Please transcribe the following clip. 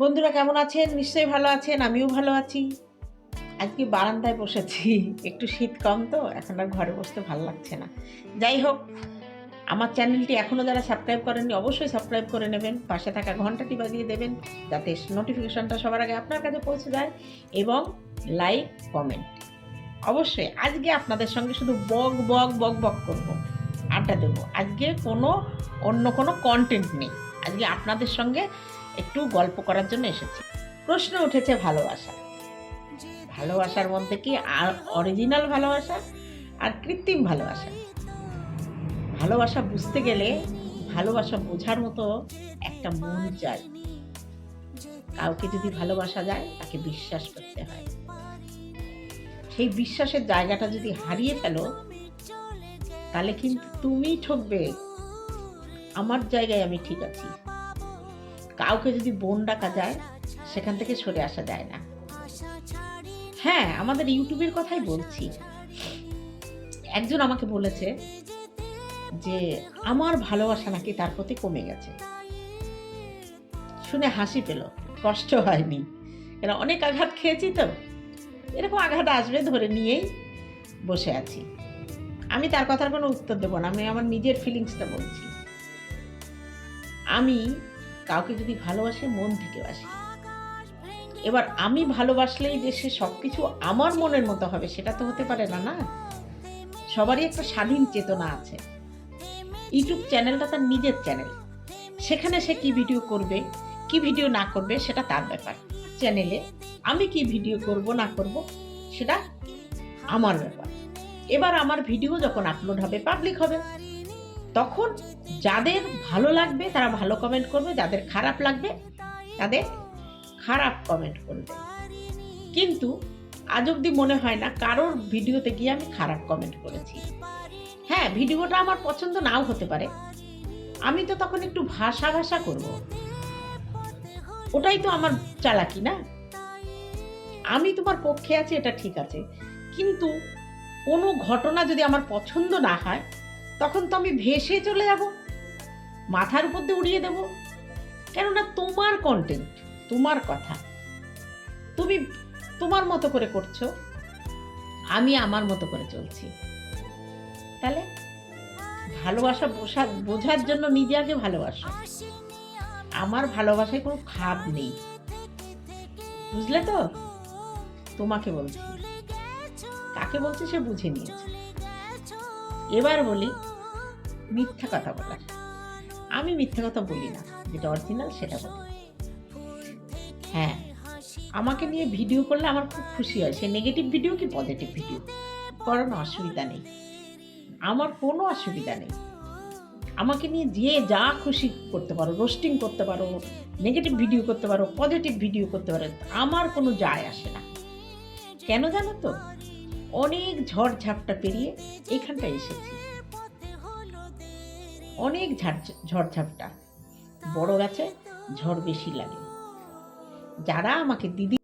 বন্ধুরা কেমন আছেন? নিশ্চয়ই ভালো আছেন। আমিও ভালো আছি। আজকে বারান্দায় বসেছি। একটু শীত কম তো, এখন আর ঘরে বসতে ভাল লাগছে না। যাই হোক, আমার চ্যানেলটি এখনও যারা সাবস্ক্রাইব করেননি অবশ্যই সাবস্ক্রাইব করে নেবেন। পাশে থাকা ঘন্টাটি বাজিয়ে দেবেন যাতে নোটিফিকেশনটা সবার আগে আপনার কাছে পৌঁছে যায় এবং লাইক, কমেন্ট। অবশ্যই আজকে আপনাদের সঙ্গে শুধু বক করব। আড্ডা দেব। আজকে অন্য কোনো কনটেন্ট নেই। আজকে আপনাদের সঙ্গে একটু গল্প করার জন্য এসেছি। প্রশ্ন উঠেছে ভালোবাসা। ভালোবাসার মধ্যে কি অরিজিনাল ভালোবাসা আর কৃত্রিম ভালোবাসা। ভালোবাসা বুঝতে গেলে ভালোবাসা বোঝার মতো একটা মন চাই। কাউকে যদি ভালোবাসা যায় তাকে বিশ্বাস করতে হয়। সেই বিশ্বাসের জায়গাটা যদি হারিয়ে ফেলো তাহলে কিন্তু তুমি ঠকবে। আমার জায়গায় আমি ঠিক আছি। কাউকে যদি বোন ডাকা যায় সেখান থেকে সরে আসা যায় না। হ্যাঁ, আমাদের ইউটিউবের কথাই বলছি। একজন আমাকে বলেছে যে আমার ভালোবাসা নাকি তার প্রতি কমে গেছে। শুনে হাসি পেল, কষ্ট হয়নি। কেন অনেক আঘাত খেয়েছি তো, এরকম আঘাত আসবে ধরে নিয়েই বসে আছি। আমি তার কথার কোনো উত্তর দেব না, আমি আমার নিজের ফিলিংসটা বলছি। আমি কাউকে যদি ভালোবাসি মন থেকে বাসি। এবার আমি ভালোবাসলেই যে সে সব কিছু আমার মনের মতো হবে সেটা তো হতে পারে না, না? সবারই একটা স্বাধীন চেতনা আছে। ইউটিউব চ্যানেলটা তার নিজের চ্যানেল। সেখানে সে কি ভিডিও করবে, কি ভিডিও না করবে সেটা তার ব্যাপার। চ্যানেলে আমি কি ভিডিও করব না করব সেটা আমার ব্যাপার। এবার আমার ভিডিও যখন আপলোড হবে, পাবলিক হবে, তখন যাদের ভালো লাগবে তারা ভালো কমেন্ট করবে, যাদের খারাপ লাগবে তাদের খারাপ কমেন্ট করবে। কিন্তু আজ অব্দি মনে হয় না কারোর ভিডিওতে গিয়ে আমি খারাপ কমেন্ট করেছি। হ্যাঁ, ভিডিওটা আমার পছন্দ নাও হতে পারে, আমি তো তখন একটু ভাষা করব। ওটাই তো আমার চালাকি, না? আমি তোমার পক্ষে আছি, এটা ঠিক আছে, কিন্তু কোনো ঘটনা যদি আমার পছন্দ না হয় তখন তো আমি ভেসে চলে যাব, মাথার উপর দিয়ে উড়িয়ে দেব। কেননা তোমার কন্টেন্ট, তোমার কথা, তুমি তোমার মতো করে করছো, আমি আমার মতো করে চলছি। তাহলে ভালোবাসা বোঝার জন্য নিজে আগে ভালোবাসো। আমার ভালোবাসায় কোনো খাদ নেই, বুঝলে তো? তোমাকে বলছি, কাকে বলছি সে বুঝে নিয়েছে। এবার বলি মিথ্যা কথা বলার। আমি মিথ্যা কথা বলি না, যেটা অরিজিনাল সেটা বলি। হ্যাঁ, আমাকে নিয়ে ভিডিও করলে আমার খুব খুশি হয়, সে নেগেটিভ ভিডিও কি পজিটিভ ভিডিও, কোনো অসুবিধা নেই, আমার কোনো অসুবিধা নেই। আমাকে নিয়ে যে যা খুশি করতে পারো, রোস্টিং করতে পারো, নেগেটিভ ভিডিও করতে পারো, পজিটিভ ভিডিও করতে পারো, আমার কোনো যায় আসে না। কেন জানো তো? অনেক ঝড়ঝাপটা পেরিয়ে এখানটায় এসেছি। অনেক ঝড়ঝাপটা, বড় গাছে ঝড় বেশি লাগে। যারা আমাকে দিদি